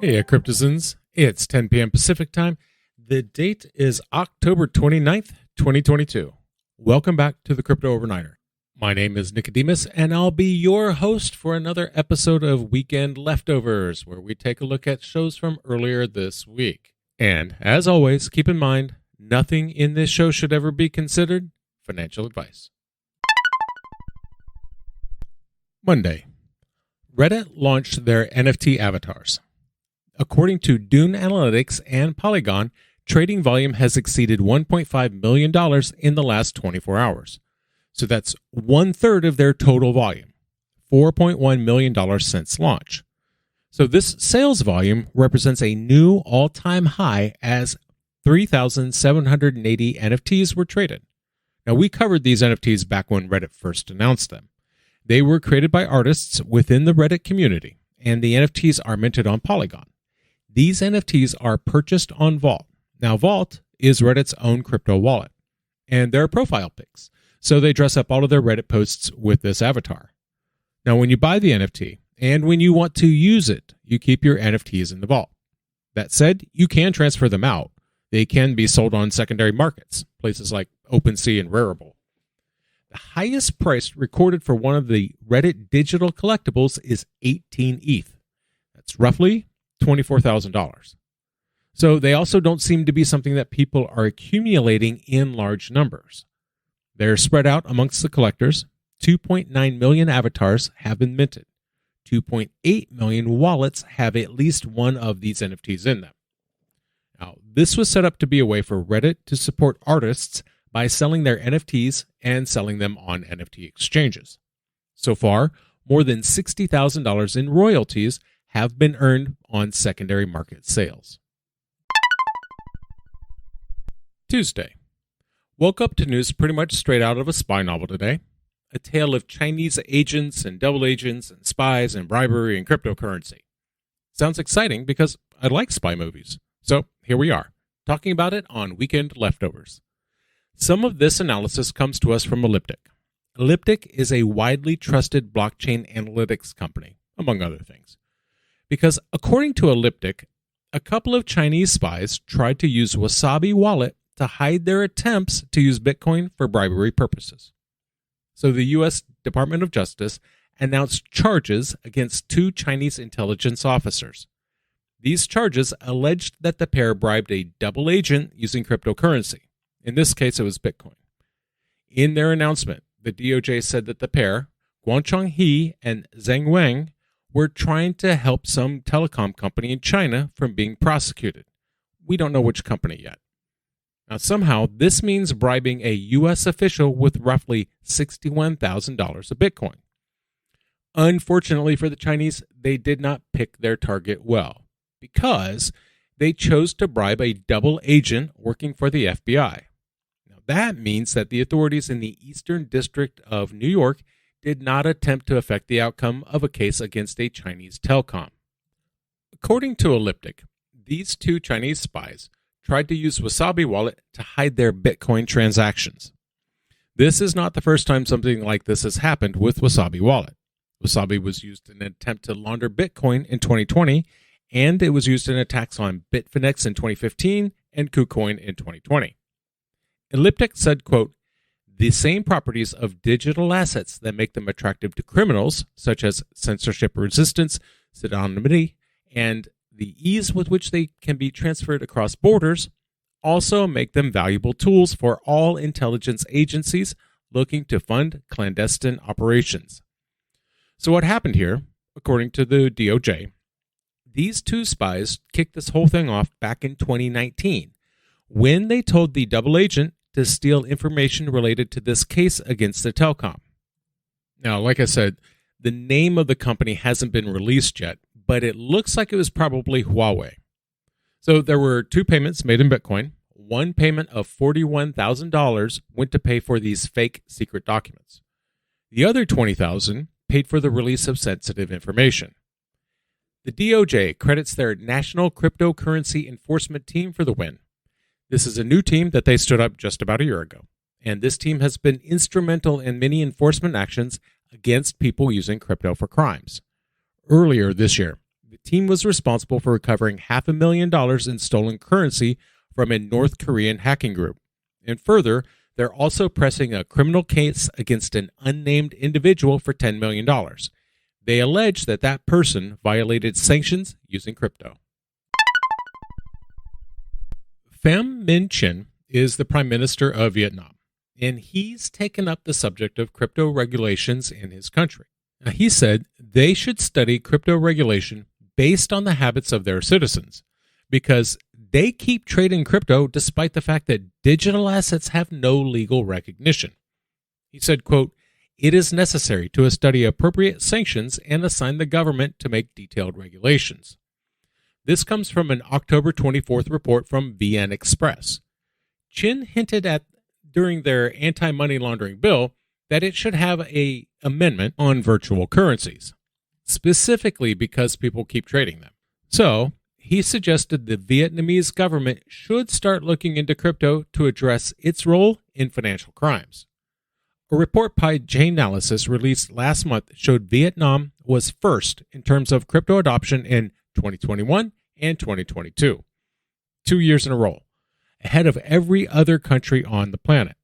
Heya Cryptozens, it's 10 p.m. Pacific time. The date is October 29th, 2022. Welcome back to the Crypto Overnighter. My name is Nikodemus, and I'll be your host for another episode of Weekend Leftovers, where we take a look at shows from earlier this week. And, as always, keep in mind, nothing in this show should ever be considered financial advice. Monday, Reddit launched their NFT avatars. According to Dune Analytics and Polygon, trading volume has exceeded $1.5 million in the last 24 hours. So that's 1/3 of their total volume, $4.1 million since launch. So this sales volume represents a new all-time high as 3,780 NFTs were traded. Now, we covered these NFTs back when Reddit first announced them. They were created by artists within the Reddit community, and the NFTs are minted on Polygon. These NFTs are purchased on Vault. Now, Vault is Reddit's own crypto wallet, and they're profile pics, so they dress up all of their Reddit posts with this avatar. Now, when you buy the NFT, and when you want to use it, you keep your NFTs in the Vault. That said, you can transfer them out. They can be sold on secondary markets, places like OpenSea and Rarible. The highest price recorded for one of the Reddit digital collectibles is 18 ETH. That's roughly $24,000. So they also don't seem to be something that people are accumulating in large numbers. They're spread out amongst the collectors. 2.9 million avatars have been minted. 2.8 million wallets have at least one of these NFTs in them. Now, this was set up to be a way for Reddit to support artists by selling their NFTs and selling them on NFT exchanges. So far, more than $60,000 in royalties have been earned on secondary market sales. Tuesday. Woke up to news pretty much straight out of a spy novel today. A tale of Chinese agents and double agents and spies and bribery and cryptocurrency. Sounds exciting because I like spy movies. So here we are, talking about it on Weekend Leftovers. Some of this analysis comes to us from Elliptic. Elliptic is a widely trusted blockchain analytics company, among other things. Because according to Elliptic, a couple of Chinese spies tried to use Wasabi wallet to hide their attempts to use Bitcoin for bribery purposes. So the U.S. Department of Justice announced charges against 2 Chinese intelligence officers. These charges alleged that the pair bribed a double agent using cryptocurrency. In this case, it was Bitcoin. In their announcement, the DOJ said that the pair, Guangchong He and Zheng Wang, were trying to help some telecom company in China from being prosecuted. We don't know which company yet. Now, somehow, this means bribing a U.S. official with roughly $61,000 of Bitcoin. Unfortunately for the Chinese, they did not pick their target well, because they chose to bribe a double agent working for the FBI. Now, that means that the authorities in the Eastern District of New York did not attempt to affect the outcome of a case against a Chinese telecom. According to Elliptic, these 2 Chinese spies tried to use Wasabi wallet to hide their Bitcoin transactions. This is not the first time something like this has happened with Wasabi wallet. Wasabi was used in an attempt to launder Bitcoin in 2020, and it was used in attacks on Bitfinex in 2015 and KuCoin in 2020. Elliptic said, quote, "The same properties of digital assets that make them attractive to criminals, such as censorship resistance, pseudonymity, and the ease with which they can be transferred across borders, also make them valuable tools for all intelligence agencies looking to fund clandestine operations." So what happened here, according to the DOJ, these 2 spies kicked this whole thing off back in 2019, when they told the double agent to steal information related to this case against the telecom. Now, like I said, the name of the company hasn't been released yet, but it looks like it was probably Huawei. So there were 2 payments made in Bitcoin. One payment of $41,000 went to pay for these fake secret documents. The other $20,000 paid for the release of sensitive information. The DOJ credits their National Cryptocurrency Enforcement Team for the win. This is a new team that they stood up just about a year ago, and this team has been instrumental in many enforcement actions against people using crypto for crimes. Earlier this year, the team was responsible for recovering $500,000 in stolen currency from a North Korean hacking group. And further, they're also pressing a criminal case against an unnamed individual for $10 million. They allege that that person violated sanctions using crypto. Pham Minh Chinh is the Prime Minister of Vietnam, and he's taken up the subject of crypto regulations in his country. Now, he said they should study crypto regulation based on the habits of their citizens, because they keep trading crypto despite the fact that digital assets have no legal recognition. He said, quote, "It is necessary to study appropriate sanctions and assign the government to make detailed regulations." This comes from an October 24th report from VN Express. Chin hinted at, during their anti-money laundering bill, that it should have an amendment on virtual currencies, specifically because people keep trading them. So, he suggested the Vietnamese government should start looking into crypto to address its role in financial crimes. A report by Chainalysis released last month showed Vietnam was first in terms of crypto adoption in 2021 and 2022, 2 years in a row, ahead of every other country on the planet.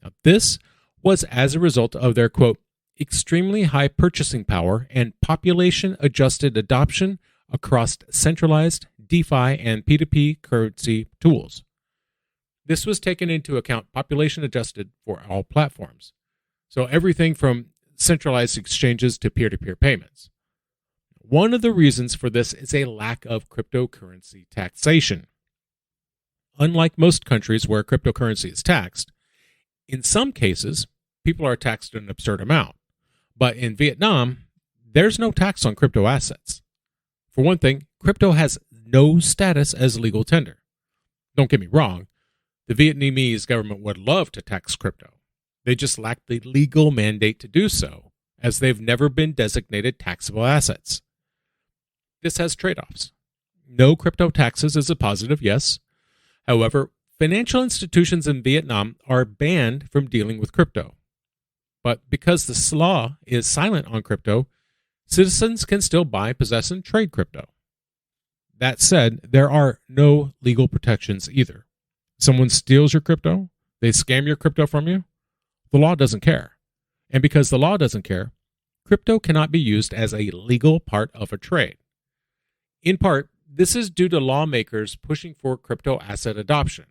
Now, this was as a result of their, quote, "extremely high purchasing power and population-adjusted adoption across centralized DeFi and P2P currency tools." This was taken into account population-adjusted for all platforms. So everything from centralized exchanges to peer-to-peer payments. One of the reasons for this is a lack of cryptocurrency taxation. Unlike most countries where cryptocurrency is taxed, in some cases, people are taxed an absurd amount. But in Vietnam, there's no tax on crypto assets. For one thing, crypto has no status as legal tender. Don't get me wrong, the Vietnamese government would love to tax crypto. They just lack the legal mandate to do so, as they've never been designated taxable assets. This has trade-offs. No crypto taxes is a positive, yes. However, financial institutions in Vietnam are banned from dealing with crypto. But because the law is silent on crypto, citizens can still buy, possess, and trade crypto. That said, there are no legal protections either. Someone steals your crypto, they scam your crypto from you, the law doesn't care. And because the law doesn't care, crypto cannot be used as a legal part of a trade. In part, this is due to lawmakers pushing for crypto asset adoption.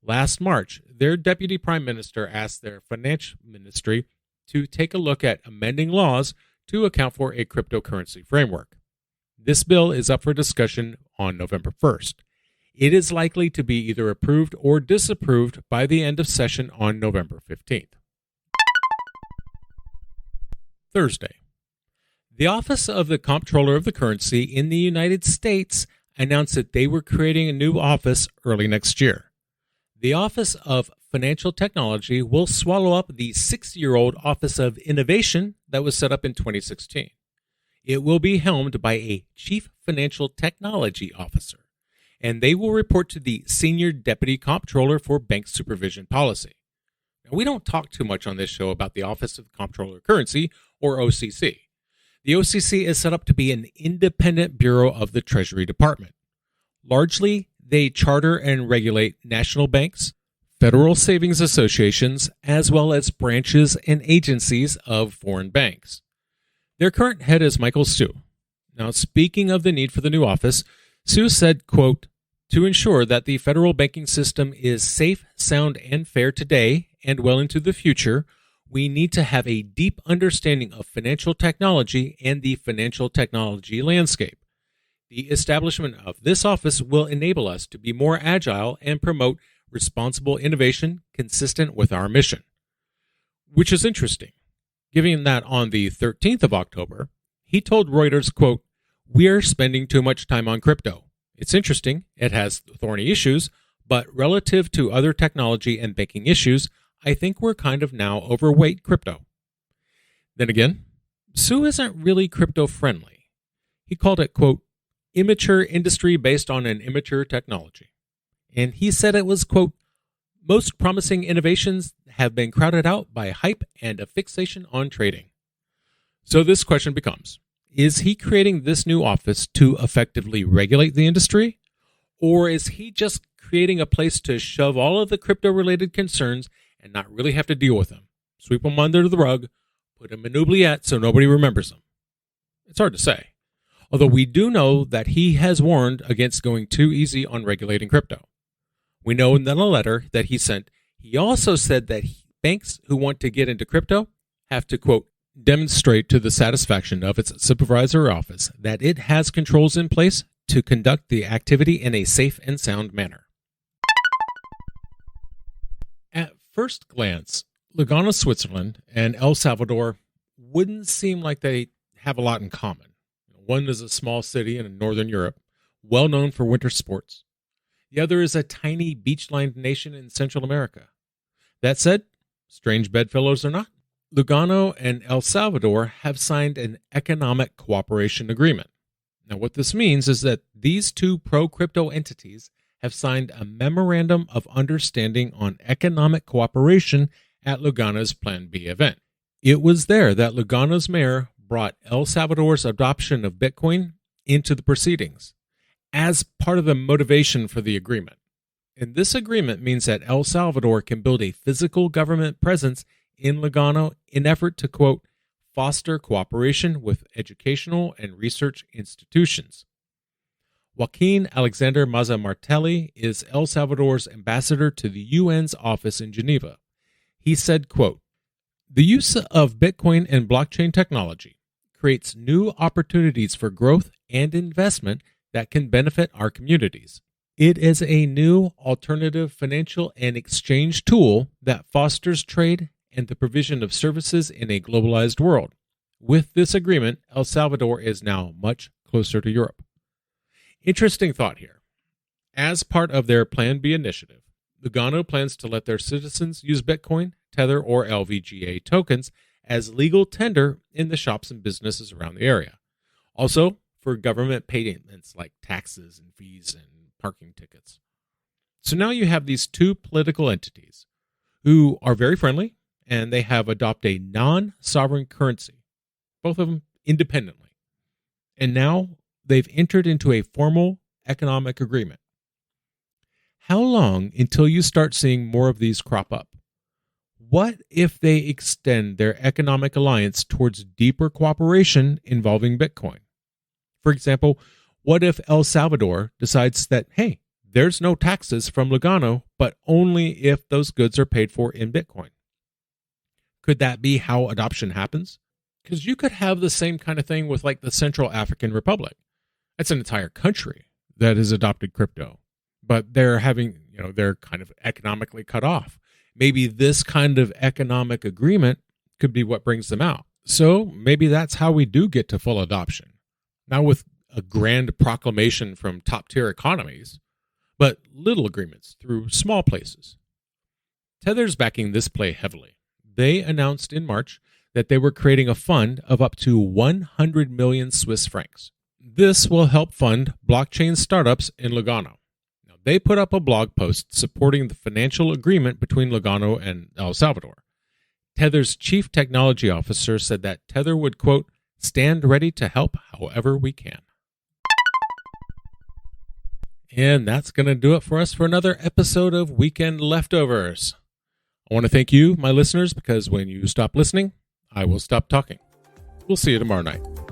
Last March, their deputy prime minister asked their finance ministry to take a look at amending laws to account for a cryptocurrency framework. This bill is up for discussion on November 1st. It is likely to be either approved or disapproved by the end of session on November 15th. Thursday. The Office of the Comptroller of the Currency in the United States announced that they were creating a new office early next year. The Office of Financial Technology will swallow up the 6-year-old Office of Innovation that was set up in 2016. It will be helmed by a Chief Financial Technology Officer, and they will report to the Senior Deputy Comptroller for Bank Supervision Policy. Now, we don't talk too much on this show about the Office of the Comptroller of Currency, or OCC. The OCC is set up to be an independent bureau of the Treasury Department. Largely, they charter and regulate national banks, federal savings associations, as well as branches and agencies of foreign banks. Their current head is Michael Hsu. Now, speaking of the need for the new office, Hsu said, quote, "To ensure that the federal banking system is safe, sound, and fair today and well into the future, we need to have a deep understanding of financial technology and the financial technology landscape. The establishment of this office will enable us to be more agile and promote responsible innovation consistent with our mission." Which is interesting, given that on the 13th of October, he told Reuters, quote, "We're spending too much time on crypto. It's interesting, it has thorny issues, but relative to other technology and banking issues, I think we're kind of now overweight crypto." Then again, Hsu isn't really crypto-friendly. He called it, quote, "immature industry based on an immature technology." And he said it was, quote, "most promising innovations have been crowded out by hype and a fixation on trading." So this question becomes, Is he creating this new office to effectively regulate the industry? Or is he just creating a place to shove all of the crypto-related concerns and not really have to deal with them? Sweep them under the rug, put them in oubliette so nobody remembers them. It's hard to say. Although we do know that he has warned against going too easy on regulating crypto. We know in the letter that he sent, he also said that banks who want to get into crypto have to, quote, demonstrate to the satisfaction of its supervisor office that it has controls in place to conduct the activity in a safe and sound manner. At first glance, Lugano, Switzerland, and El Salvador wouldn't seem like they have a lot in common. One is a small city in northern Europe, well known for winter sports. The other is a tiny beach-lined nation in Central America. That said, strange bedfellows or not, Lugano and El Salvador have signed an economic cooperation agreement. Now, what this means is that these two pro-crypto entities have signed a memorandum of understanding on economic cooperation at Lugano's Plan B event. It was there that Lugano's mayor brought El Salvador's adoption of Bitcoin into the proceedings as part of the motivation for the agreement. And this agreement means that El Salvador can build a physical government presence in Lugano in effort to, quote, foster cooperation with educational and research institutions. Joaquin Alexander Maza Martelli is El Salvador's ambassador to the UN's office in Geneva. He said, quote, the use of Bitcoin and blockchain technology creates new opportunities for growth and investment that can benefit our communities. It is a new alternative financial and exchange tool that fosters trade and the provision of services in a globalized world. With this agreement, El Salvador is now much closer to Europe. Interesting thought here. As part of their Plan B initiative, Lugano plans to let their citizens use Bitcoin, Tether, or LVGA tokens as legal tender in the shops and businesses around the area. Also, for government payments like taxes and fees and parking tickets. So now you have these two political entities who are very friendly, and they have adopted a non-sovereign currency, both of them independently. And now they've entered into a formal economic agreement. How long until you start seeing more of these crop up? What if they extend their economic alliance towards deeper cooperation involving Bitcoin? For example, what if El Salvador decides that, hey, there's no taxes from Lugano, but only if those goods are paid for in Bitcoin? Could that be how adoption happens? Because you could have the same kind of thing with like the Central African Republic. That's an entire country that has adopted crypto, but they're kind of economically cut off. Maybe this kind of economic agreement could be what brings them out. So maybe that's how we do get to full adoption. Not with a grand proclamation from top-tier economies, but little agreements through small places. Tether's backing this play heavily. They announced in March that they were creating a fund of up to 100 million Swiss francs. This will help fund blockchain startups in Lugano. Now, they put up a blog post supporting the financial agreement between Lugano and El Salvador. Tether's chief technology officer said that Tether would, quote, stand ready to help however we can. And that's going to do it for us for another episode of Weekend Leftovers. I want to thank you, my listeners, because when you stop listening, I will stop talking. We'll see you tomorrow night.